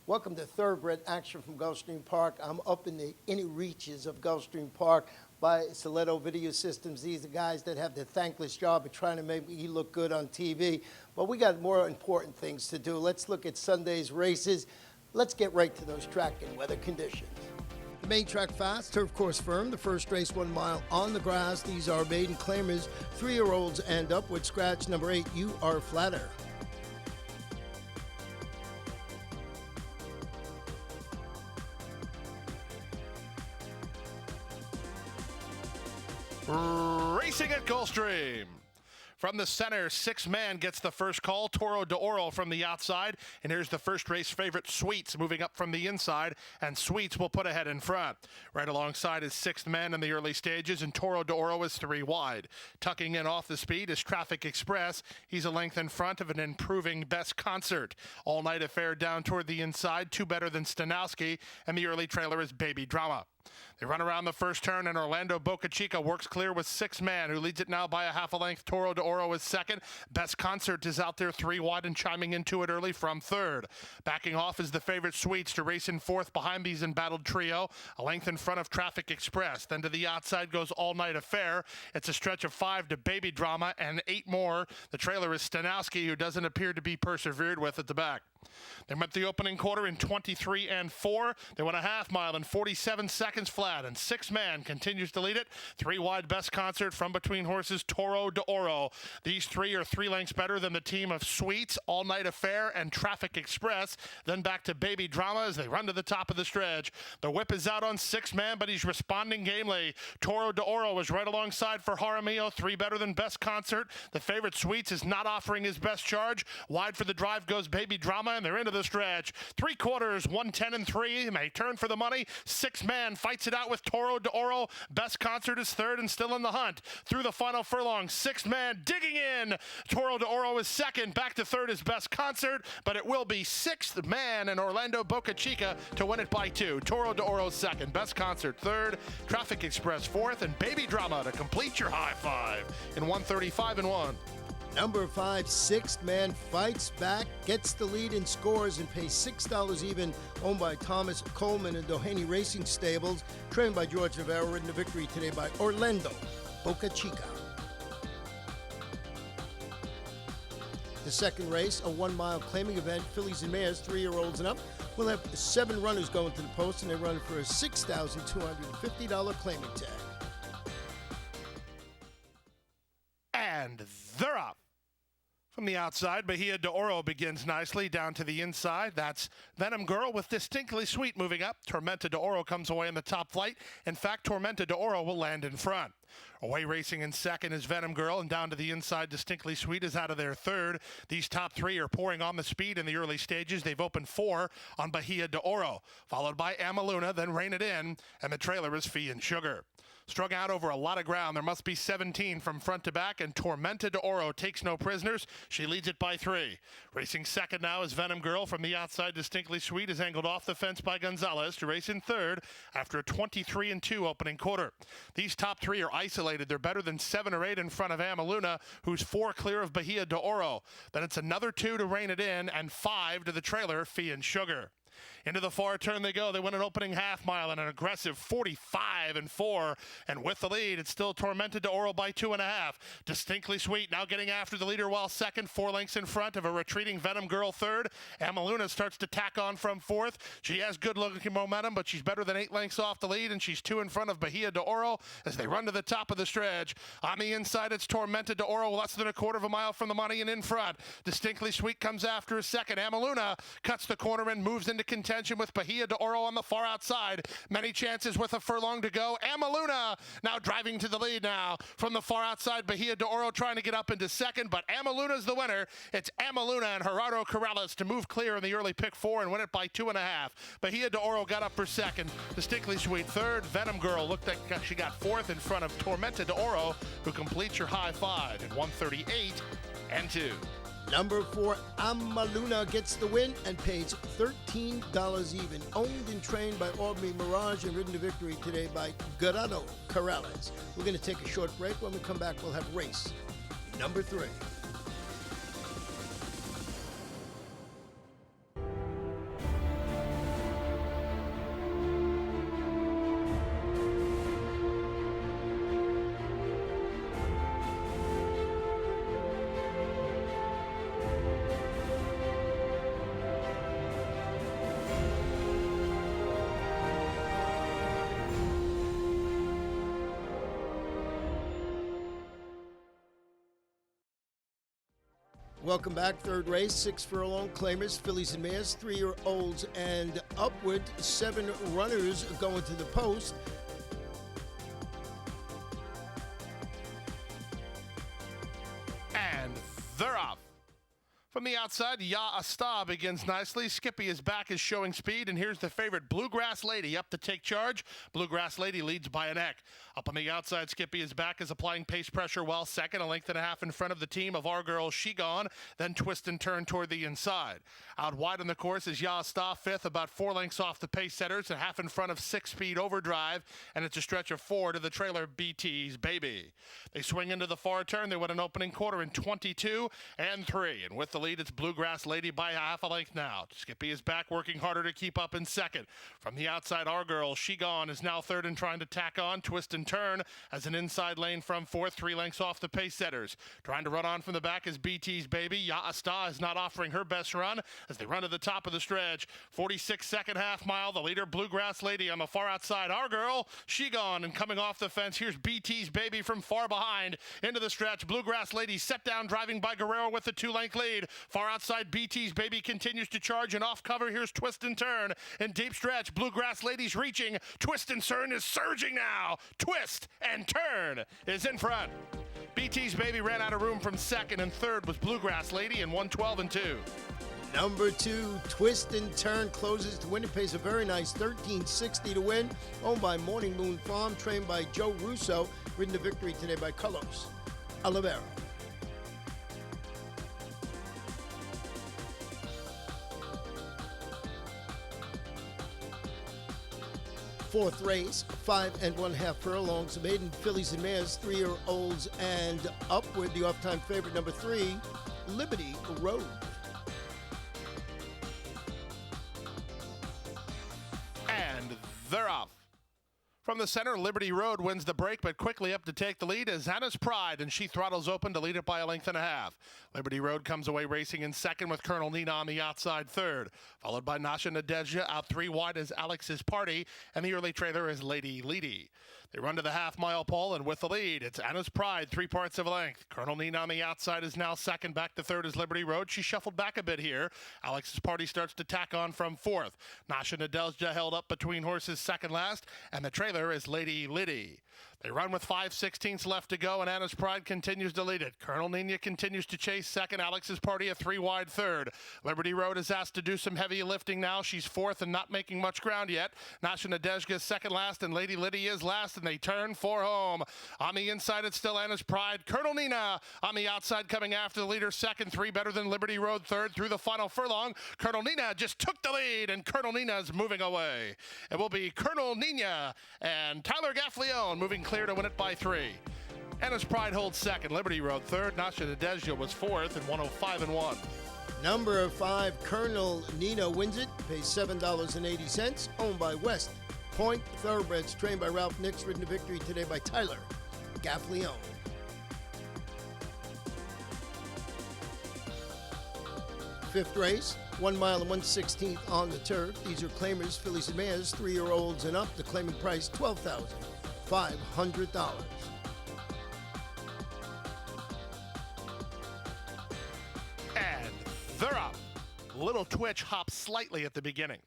Welcome to Thoroughbred Action from Gulfstream Park. I'm up in the inner reaches of Gulfstream Park by Soleto Video Systems. These are guys that have the thankless job of trying to make me look good on TV. But we got more important things to do. Let's look at Sunday's races. Let's get right to those track and weather conditions. The main track fast, turf course firm. The first race 1 mile on the grass. These are maiden claimers, 3-year-olds and upward. Scratch number 8, You Are Flatter. Racing at Gulfstream. From the center, 6-man gets the first call. Toro de Oro from the outside. And here's the first race favorite, Sweets, moving up from the inside. And Sweets will put ahead in front. Right alongside is 6th man in the early stages. And Toro de Oro is 3 wide. Tucking in off the speed is Traffic Express. He's a length in front of an improving Best Concert. All Night Affair down toward the inside. 2 better than Stanowski. And the early trailer is Baby Drama. They run around the first turn, and Orlando Boca Chica works clear with 6-man, who leads it now by a half a length. Toro de Oro is second. Best Concert is out there 3 wide and chiming into it early from third. Backing off is the favorite Sweets to race in fourth behind these embattled trio, a length in front of Traffic Express. Then to the outside goes All Night Affair. It's a stretch of 5 to Baby Drama and 8 more. The trailer is Stanowski, who doesn't appear to be persevered with at the back. They met the opening quarter in 23 and 4. They went a half mile in 47 seconds flat, and 6-man continues to lead it. 3 wide Best Concert from between horses Toro de Oro. These 3 are 3 lengths better than the team of Sweets, All Night Affair, and Traffic Express. Then back to Baby Drama as they run to the top of the stretch. The whip is out on 6-man, but he's responding gamely. Toro de Oro is right alongside for Jaramillo, 3 better than Best Concert. The favorite Sweets is not offering his best charge. Wide for the drive goes Baby Drama, and they're into the stretch. 3 quarters, 110 and 3. May turn for the money. 6-man fights it out with Toro de Oro. Best Concert is third and still in the hunt. Through the final furlong, 6-man digging in. Toro de Oro is second. Back to third is Best Concert, but it will be 6th man and Orlando Boca Chica to win it by 2. Toro de Oro second. Best Concert third. Traffic Express fourth, and Baby Drama to complete your high five in 135 and 1. Number 5, 6th man fights back, gets the lead and scores, and pays $6 even, owned by Thomas Coleman and Doheny Racing Stables, trained by George Navarro, ridden to victory today by Orlando Boca Chica. The second race, a 1-mile claiming event, fillies and mares, 3-year-olds and up. We'll have 7 runners going to the post, and they run for a $6,250 claiming tag. And they're up. From the outside, Bahia de Oro begins nicely down to the inside. That's Venom Girl with Distinctly Sweet moving up. Tormenta de Oro comes away in the top flight. In fact, Tormenta de Oro will land in front. Away racing in second is Venom Girl, and down to the inside, Distinctly Sweet is out of their third. These top 3 are pouring on the speed in the early stages. They've opened 4 on Bahia de Oro, followed by Amaluna, then Rein It In, and the trailer is Fee and Sugar. Strung out over a lot of ground, there must be 17 from front to back, and Tormenta de Oro takes no prisoners. She leads it by 3. Racing second now is Venom Girl. From the outside, Distinctly Sweet is angled off the fence by Gonzalez to race in third after a 23 and 2 opening quarter. These top 3 are isolated. They're better than 7 or 8 in front of Amaluna, who's 4 clear of Bahia de Oro. Then it's another 2 to Rein It In, and 5 to the trailer, Fee and Sugar. Into the far turn they go. They win an opening half mile in an aggressive 45 and 4. And with the lead, it's still Tormented de Oro by 2.5. Distinctly Sweet now getting after the leader while second, 4 lengths in front of a retreating Venom Girl third. Amaluna starts to tack on from fourth. She has good looking momentum, but she's better than 8 lengths off the lead, and she's 2 in front of Bahia de Oro as they run to the top of the stretch. On the inside, it's Tormented de Oro, less than a quarter of a mile from the money and in front. Distinctly Sweet comes after a second. Amaluna cuts the corner and moves into contention with Bahia de Oro on the far outside. Many chances with a furlong to go. Amaluna now driving to the lead now. From the far outside, Bahia de Oro trying to get up into second, but Amaluna's the winner. It's Amaluna and Gerardo Corrales to move clear in the early pick 4 and win it by 2.5. Bahia de Oro got up for second. Distinctly Sweet third. Venom Girl looked like she got fourth in front of Tormenta de Oro, who completes your high five in 138 and 2. Number 4, Amaluna gets the win and pays $13 even. Owned and trained by Aubrey Mirage and ridden to victory today by Gerardo Corrales. We're going to take a short break. When we come back, we'll have race number 3. Welcome back. Third race, 6 furlong claimers, fillies and mares, 3-year-olds and upward. 7 runners going to the post. And they're off. From the outside, Ya Asta begins nicely. Skippy is back, is showing speed, and here's the favorite, Bluegrass Lady, up to take charge. Bluegrass Lady leads by a neck. Up on the outside, Skippy is back, is applying pace pressure well second, a length and a half in front of the team of Our Girl She Gone, then twist and turn toward the inside. Out wide on the course is Ya Asta, fifth, about 4 lengths off the pace setters, a half in front of 6-speed Overdrive, and it's a stretch of 4 to the trailer, BT's Baby. They swing into the far turn. They win an opening quarter in 22 and 3, and with the lead, it's Bluegrass Lady by half a length now. Skippy is back, working harder to keep up in second. From the outside, Our Girl She Gone is now third and trying to tack on, twist and turn as an inside lane from fourth, 3 lengths off the pace setters. Trying to run on from the back is BT's Baby. Ya Asta is not offering her best run as they run to the top of the stretch. 46 second half mile. The leader, Bluegrass Lady, on the far outside. Our Girl She Gone, and coming off the fence, here's BT's Baby from far behind into the stretch. Bluegrass Lady set down, driving by Guerrero with the 2-length lead. Far outside, BT's Baby continues to charge, and off cover, here's twist and turn. In deep stretch, Bluegrass Lady's reaching. Twist and turn is surging now. Twist and turn is in front. BT's Baby ran out of room from second, and third was Bluegrass Lady in 1:12 and 2. Number 2, Twist and Turn, closes to win. It pays a very nice $13.60 to win. Owned by Morning Moon Farm, trained by Joe Russo, ridden to victory today by Carlos Oliveira. Fourth race, 5 1/2 furlongs, maiden fillies and mares, 3-year-olds and upward. The off-time favorite, number 3, Liberty Road. And they're off. From the center, Liberty Road wins the break, but quickly up to take the lead is Anna's Pride, and she throttles open to lead it by a length and a half. Liberty Road comes away racing in second with Colonel Nina on the outside third, followed by Nasha Nadezhda. Out 3 wide is Alex's Party, and the early trailer is Lady Leedy. They run to the half-mile pole, and with the lead, it's Anna's Pride, 3 parts of a length. Colonel Nina on the outside is now second. Back to third is Liberty Road. She shuffled back a bit here. Alex's Party starts to tack on from fourth. Nasha Nadezhda held up between horses second last, and the trailer is Lady Liddy. They run with 5/16 left to go, and Anna's Pride continues to lead it. Colonel Nina continues to chase second. Alex's Party a 3 wide third. Liberty Road is asked to do some heavy lifting now. She's fourth and not making much ground yet. Nasha Nadezhda is second last, and Lady Liddy is last, and they turn for home. On the inside, it's still Anna's Pride. Colonel Nina on the outside coming after the leader second. 3 better than Liberty Road third through the final furlong. Colonel Nina just took the lead, and Colonel Nina's moving away. It will be Colonel Nina and Tyler Gaffleone moving clear to win it by 3. Anna's Pride holds second. Liberty Road third. Nasha Nadezhda was fourth in 1:05 and 1. Number 5, Colonel Nina wins it, pays $7.80, owned by West Point Thoroughbreds, trained by Ralph Nix, ridden to victory today by Tyler Gaffleone. Fifth race, 1 mile and 1/16 on the turf. These are claimers, fillies and mares, 3-year-olds and up. The claiming price, $12,500. And they're up. Little Twitch hops slightly at the beginning.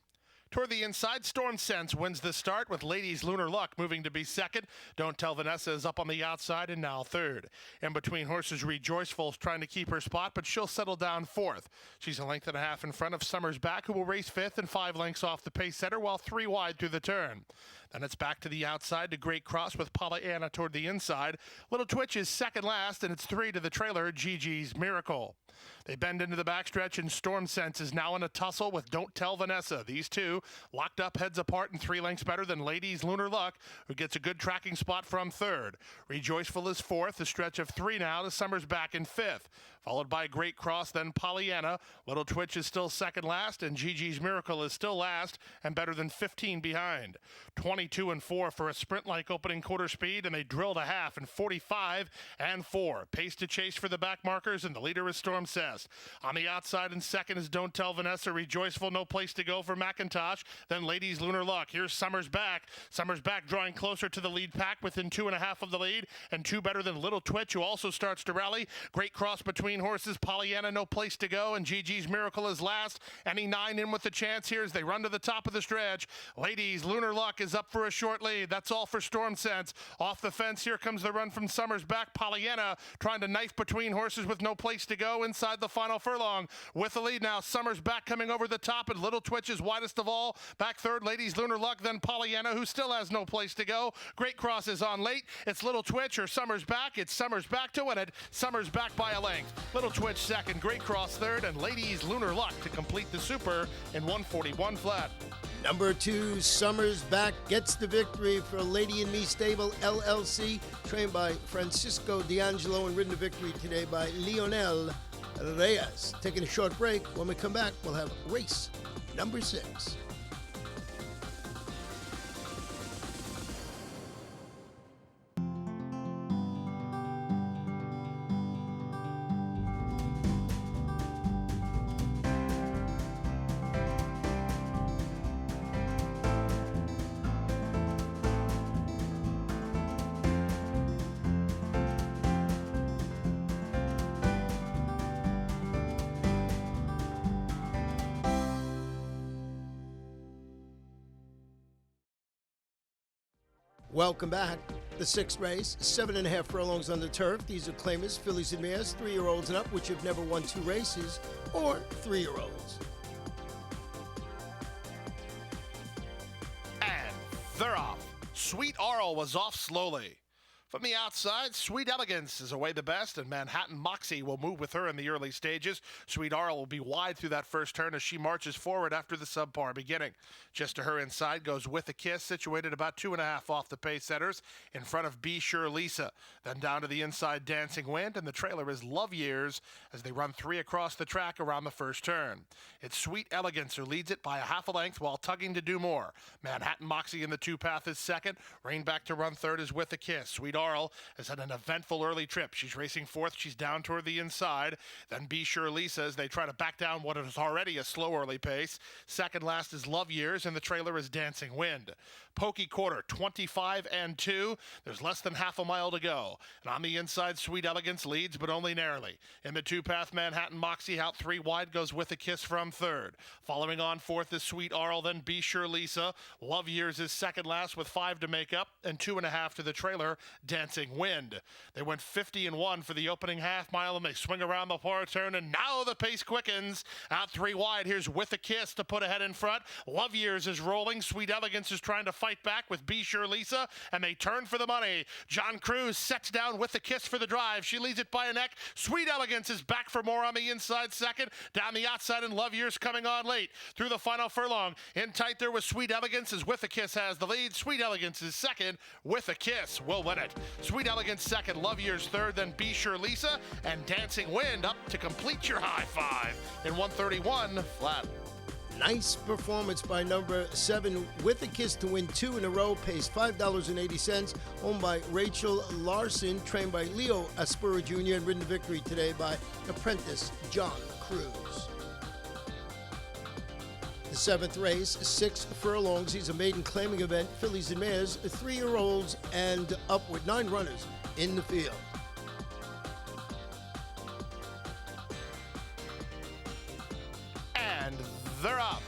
Toward the inside, Storm Sense wins the start with Ladies Lunar Luck moving to be second. Don't Tell Vanessa is up on the outside and now third. In between horses, Rejoiceful's trying to keep her spot, but she'll settle down fourth. She's a length and a half in front of Summers Back, who will race fifth and 5 lengths off the pace setter, while 3 wide through the turn. Then it's back to the outside to Great Cross with Pollyanna toward the inside. Little Twitch is second last, and it's 3 to the trailer, Gigi's Miracle. They bend into the backstretch, and Storm Sense is now in a tussle with Don't Tell Vanessa. These two locked up heads apart and 3 lengths better than Ladies Lunar Luck, who gets a good tracking spot from third. Rejoiceful is fourth, a stretch of 3 now to Summers Back in fifth. Followed by Great Cross, then Pollyanna. Little Twitch is still second last, and Gigi's Miracle is still last and better than 15 behind. 22 and 4 for a sprint-like opening quarter speed, and they drilled a half in 45 and 4. Pace to chase for the back markers, and the leader is Storm Cess. On the outside in second is Don't Tell Vanessa. Rejoiceful, no place to go for McIntosh. Then Ladies Lunar Luck. Here's Summers Back. Summers Back drawing closer to the lead pack within 2.5 of the lead, and 2 better than Little Twitch, who also starts to rally. Great Cross between between horses. Pollyanna, no place to go, and Gigi's Miracle is last. Any 9 in with the chance here as they run to the top of the stretch. Ladies, Lunar Luck is up for a short lead. That's all for Storm Sense. Off the fence, here comes the run from Summers back. Pollyanna trying to knife between horses with no place to go inside the final furlong. With the lead now, Summers back coming over the top, and Little Twitch is widest of all. Back third, Ladies, Lunar Luck, then Pollyanna, who still has no place to go. Great Cross is on late. It's Little Twitch or Summers back. It's Summers back to win it. Summers back by a length. Little Twitch second, Great Cross third, and Ladies, Lunar Luck to complete the super in 141 flat. Number 2, Summers Back, gets the victory for Lady and Me Stable LLC, trained by Francisco D'Angelo and ridden to victory today by Lionel Reyes. Taking a short break. When we come back, we'll have race number 6. Welcome back. The 6th race, 7.5 furlongs on the turf. These are claimers, fillies and mares, 3-year-olds and up, which have never won 2 races, or 3-year-olds. And they're off. Sweet Arl was off slowly. From the outside, Sweet Elegance is away the best, and Manhattan Moxie will move with her in the early stages. Sweet Arl will be wide through that first turn as she marches forward after the subpar beginning. Just to her inside goes With a Kiss, situated about 2.5 off the pace setters, in front of Be Sure Lisa. Then down to the inside, Dancing Wind, and the trailer is Love Years as they run 3 across the track around the first turn. It's Sweet Elegance who leads it by a half a length while tugging to do more. Manhattan Moxie in the 2-path is second. Rein back to run third is With a Kiss. Sweet Arl has had an eventful early trip. She's racing fourth. She's down toward the inside. Then Be Sure Lisa as they try to back down what is already a slow early pace. Second last is Love Years, and the trailer is Dancing Wind. Pokey Quarter, 25 and 2. There's less than half a mile to go. And on the inside, Sweet Elegance leads, but only narrowly. In the 2-path, Manhattan Moxie out 3 wide goes With a Kiss from third. Following on fourth is Sweet Arl, then Be Sure Lisa. Love Years is second last with 5 to make up, and 2.5 to the trailer, Dancing Wind. They went 50 and 1 for the opening half mile, and they swing around the far turn, and now the pace quickens. Out 3 wide, here's With a Kiss to put ahead in front. Love Years is rolling. Sweet Elegance is trying to fight back with Be Sure Lisa, and they turn for the money. John Cruz sets down With a Kiss for the drive. She leads it by a neck. Sweet Elegance is back for more on the inside second. Down the outside, and Love Years coming on late. Through the final furlong. In tight there with Sweet Elegance as With a Kiss has the lead. Sweet Elegance is second. With a Kiss will win it. Sweet Elegance second, Love Years third, then Be Sure Lisa, and Dancing Wind up to complete your high five in 131 flat. Nice performance by number 7, With a Kiss to win 2 in a row, pays $5.80, owned by Rachel Larson, trained by Leo Aspura Jr., and ridden to victory today by apprentice John Cruz. The 7th race, 6 furlongs. He's a maiden claiming event, fillies and mares, 3-year-olds and up with 9 runners in the field. And they're up.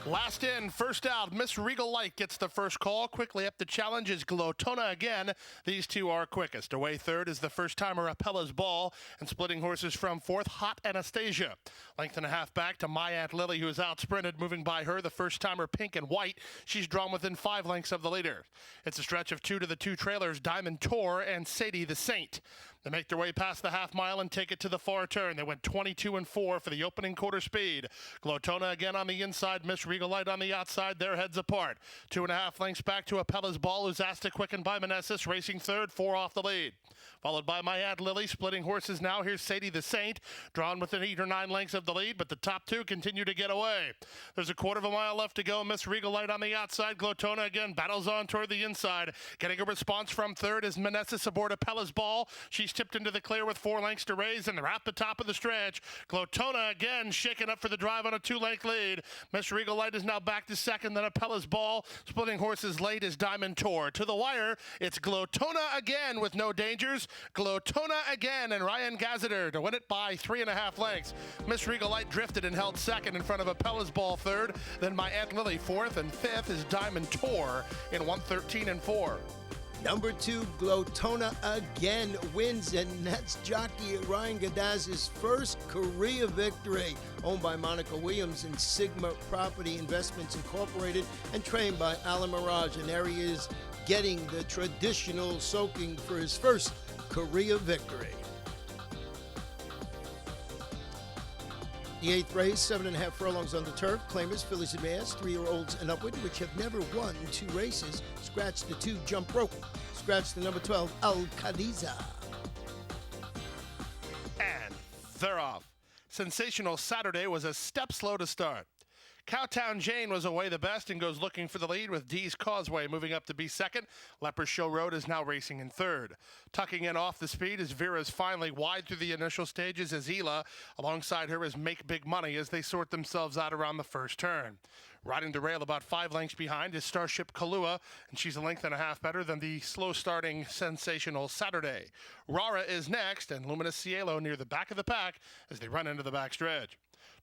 Last in, first out, Miss Regal Light gets the first call. Quickly up the challenge is Glotona again. These two are quickest. Away third is the first-timer Apella's Ball, and splitting horses from fourth, Hot Anastasia. Length and a half back to My Aunt Lily, who is out-sprinted. Moving by her, the first-timer Pink and White. She's drawn within 5 lengths of the leader. It's a stretch of 2 to the 2 trailers, Diamond Tour and Sadie the Saint. They make their way past the half mile and take it to the far turn. They went 22 and 4 for the opening quarter speed. Glotona again on the inside, Miss Regal Light on the outside, their heads apart. 2.5 lengths back to Apella's Ball, who's asked to quicken by Manessis, racing third, 4 off the lead. Followed by My Aunt Lily, splitting horses now. Here's Sadie the Saint, drawn within 8 or 9 lengths of the lead, but the top 2 continue to get away. There's a quarter of a mile left to go. Miss Regal Light on the outside. Glotona again battles on toward the inside. Getting a response from third is Manessis aboard Apella's Ball. She's She's tipped into the clear with 4 lengths to raise, and they're at the top of the stretch. Glotona again shaking up for the drive on a 2-length lead. Miss Regal Light is now back to second, then Apella's Ball. Splitting horses late is Diamond Tour. To the wire, it's Glotona again with no dangers. Glotona again, and Ryan Gazziter to win it by 3.5 lengths. Miss Regal Light drifted and held second in front of Apella's Ball third. Then my Aunt Lily fourth, and fifth is Diamond Tour in 113 and 4. Number 2, Glotona again wins, and that's jockey Ryan Gadaz's first Korea victory. Owned by Monica Williams and Sigma Property Investments Incorporated and trained by Alan Mirage. And there he is getting the traditional soaking for his first Korea victory. The 8th race, 7.5 furlongs on the turf. Claimers, fillies and mares, 3-year-olds and upward, which have never won 2 races. Scratch the 2, jump rope. Scratch the number 12, Al Khadiza. And they're off. Sensational Saturday was a step slow to start. Cowtown Jane was away the best and goes looking for the lead, with Dee's Causeway moving up to be second. Leper's Show Road is now racing in third. Tucking in off the speed is Vera's Finally, wide through the initial stages as Hila. Alongside her is Make Big Money as they sort themselves out around the first turn. Riding the rail about 5 lengths behind is Starship Kahlua, and she's 1.5 lengths better than the slow-starting Sensational Saturday. Rara is next, and Luminous Cielo near the back of the pack as they run into the backstretch.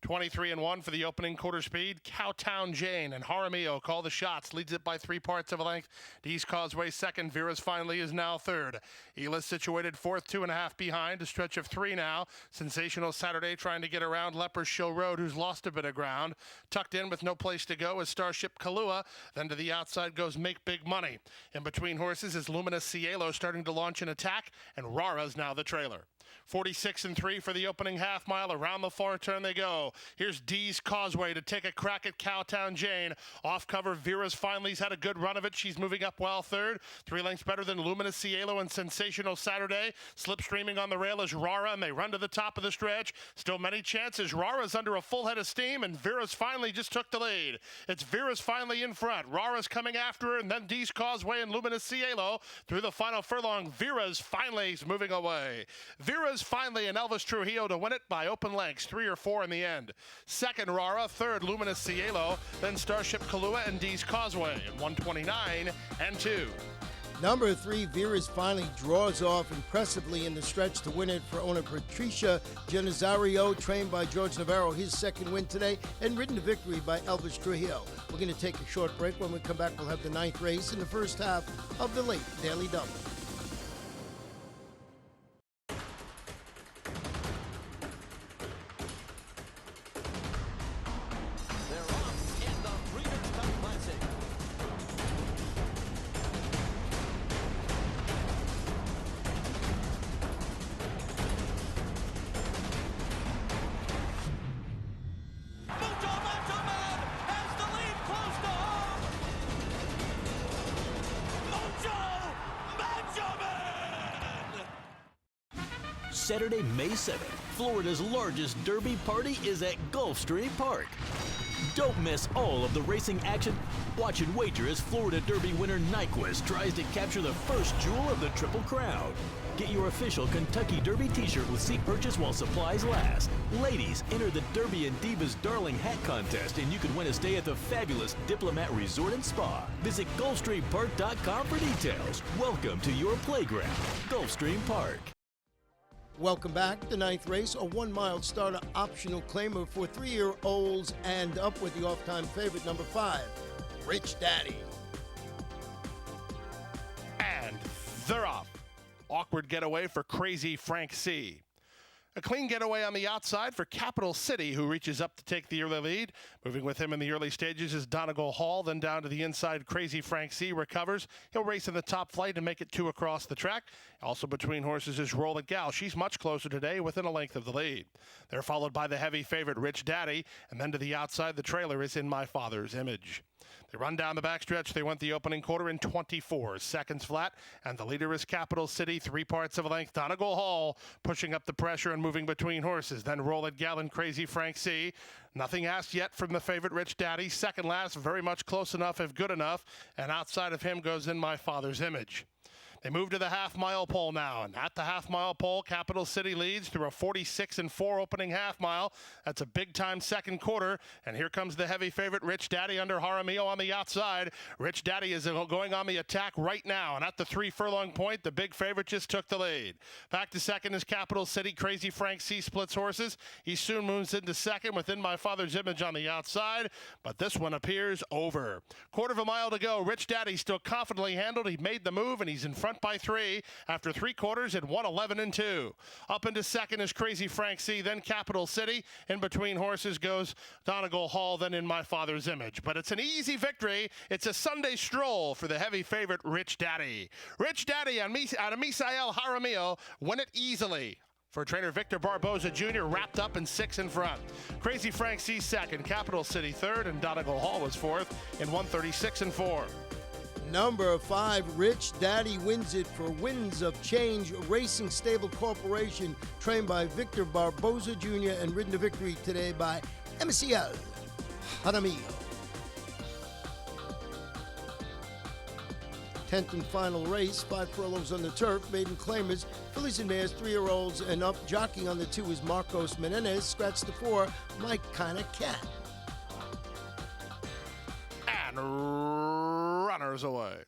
23 and 1 for the opening quarter speed. Cowtown Jane and Jaramillo call the shots. Leads it by 3/4 of a length. Dee's Causeway second. Vera's Finally is now third. Hila situated fourth, 2.5 behind. A stretch of 3 now. Sensational Saturday trying to get around Leper's Show Road, who's lost a bit of ground. Tucked in with no place to go is Starship Kahlua. Then to the outside goes Make Big Money. In between horses is Luminous Cielo starting to launch an attack, and Rara's now the trailer. 46 and 3 for the opening half mile. Around the far turn they go. Here's Dee's Causeway to take a crack at Cowtown Jane. Off cover, Vera's Finally's had a good run of it. She's moving up well third. 3 lengths better than Luminous Cielo and Sensational Saturday. Slipstreaming on the rail is Rara, and they run to the top of the stretch. Still many chances. Rara's under a full head of steam, and Vera's Finally just took the lead. It's Vera's Finally in front. Rara's coming after her, and then Dee's Causeway and Luminous Cielo. Through the final furlong, Vera's Finally's moving away. Vera's Finally and Elvis Trujillo to win it by open lengths, 3 or 4 in the end. Second, Rara. Third, Luminous Cielo. Then Starship Kahlua and Dee's Causeway at 129 and 2. Number 3, Vera's Finally draws off impressively in the stretch to win it for owner Patricia Genazario, trained by George Navarro, his second win today, and ridden to victory by Elvis Trujillo. We're going to take a short break. When we come back, we'll have the 9th race in the first half of the late Daily Double. Saturday, May 7th, Florida's largest Derby party is at Gulfstream Park. Don't miss all of the racing action. Watch and wager as Florida Derby winner Nyquist tries to capture the first jewel of the Triple Crown. Get your official Kentucky Derby t-shirt with seat purchase while supplies last. Ladies, enter the Derby and Divas Darling Hat Contest and you can win a stay at the fabulous Diplomat Resort and Spa. Visit GulfstreamPark.com for details. Welcome to your playground, Gulfstream Park. Welcome back. The 9th race, a 1-mile starter optional claimer for 3-year-olds and up with the off-time favorite, number 5, Rich Daddy. And they're off. Awkward getaway for Crazy Frank C. A clean getaway on the outside for Capital City, who reaches up to take the early lead. Moving with him in the early stages is Donegal Hall, then down to the inside, Crazy Frank C recovers. He'll race in the top flight and make it 2 across the track. Also between horses is Roll It Gal. She's much closer today, within a length of the lead. They're followed by the heavy favorite, Rich Daddy, and then to the outside, the trailer is In My Father's Image. They run down the backstretch. They went the opening quarter in 24 seconds flat, and the leader is Capital City, 3/4 of a length. Donegal Hall pushing up the pressure and moving between horses. Then Roll It Gal and Crazy Frank C. Nothing asked yet from the favorite, Rich Daddy. Second last, very much close enough if good enough, and outside of him goes In My Father's Image. They move to the half-mile pole now, and at the half-mile pole, Capital City leads through a 46-4 opening half-mile. That's a big-time second quarter, and here comes the heavy favorite, Rich Daddy, under Jaramillo on the outside. Rich Daddy is going on the attack right now, and at the 3-furlong point, the big favorite just took the lead. Back to second is Capital City. Crazy Frank C splits horses. He soon moves into second within My Father's Image on the outside, but this one appears over. Quarter of a mile to go. Rich Daddy still confidently handled. He made the move, and he's in front by 3 after 3 quarters at 1:11-2. Up into second is Crazy Frank C, then Capital City. In between horses goes Donegal Hall, then In My Father's Image. But it's an easy victory. It's a Sunday stroll for the heavy favorite, Rich Daddy. Rich Daddy out of Misael Jaramillo win it easily. For trainer Victor Barboza Jr., wrapped up in 6 in front. Crazy Frank C second, Capital City third, and Donegal Hall was fourth in 1:36-4. Number 5, Rich Daddy wins it for Winds of Change Racing Stable Corporation, trained by Victor Barboza Jr. and ridden to victory today by Misael Jaramillo. 10th and final race, 5 furlongs on the turf, maiden claimers, fillies and mares, 3-year-olds and up. Jockeying on the 2 is Marcos Menendez. Scratch the 4, Mike Kinda Cat. And runners away.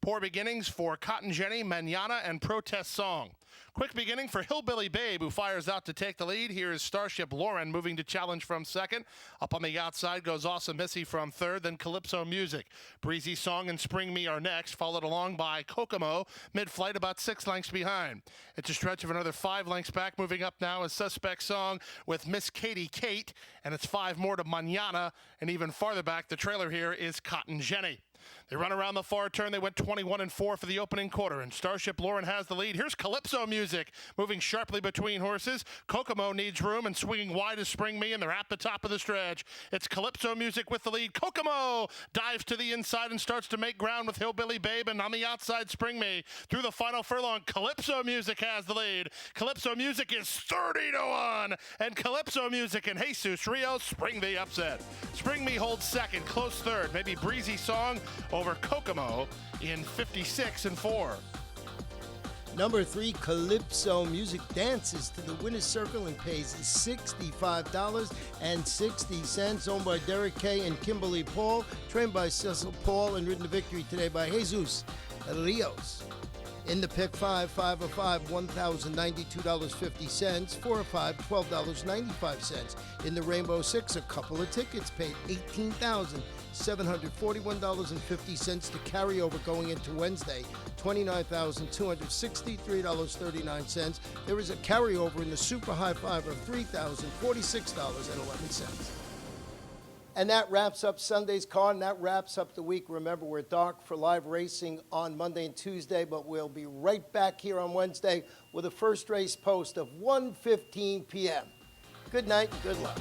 Poor beginnings for Cotton Jenny, Manana, and Protest Song. Quick beginning for Hillbilly Babe, who fires out to take the lead. Here is Starship Lauren moving to challenge from second. Up on the outside goes Awesome Missy from third, then Calypso Music. Breezy Song and Spring Me are next, followed along by Kokomo, mid-flight about 6 lengths behind. It's a stretch of another 5 lengths back. Moving up now is Suspect Song with Miss Katie Kate, and it's 5 more to Manana, and even farther back, the trailer here is Cotton Jenny. They run around the far turn. They went 21-4 for the opening quarter, and Starship Lauren has the lead. Here's Calypso Music moving sharply between horses. Kokomo needs room and swinging wide as Spring Me, and they're at the top of the stretch. It's Calypso Music with the lead. Kokomo dives to the inside and starts to make ground with Hillbilly Babe, and on the outside, Spring Me. Through the final furlong, Calypso Music has the lead. Calypso Music is 30-1, and Calypso Music and Jesus Rios spring the upset. Spring Me holds second, close third, maybe Breezy Song over Kokomo in 56-4. Number 3, Calypso Music dances to the winner's circle and pays $65.60, owned by Derek Kay and Kimberly Paul, trained by Cecil Paul and ridden to victory today by Jesus Rios. In the pick 5, 5 of 5, $1,092.50, 4 of 5, $12.95. In the Rainbow 6, a couple of tickets paid $18,741.50 to carry over going into Wednesday, $29,263.39. There is a carryover in the Super High Five of $3,046.11. And that wraps up Sunday's card, and that wraps up the week. Remember, we're dark for live racing on Monday and Tuesday, but we'll be right back here on Wednesday with a first race post of 1:15 p.m. Good night and good luck.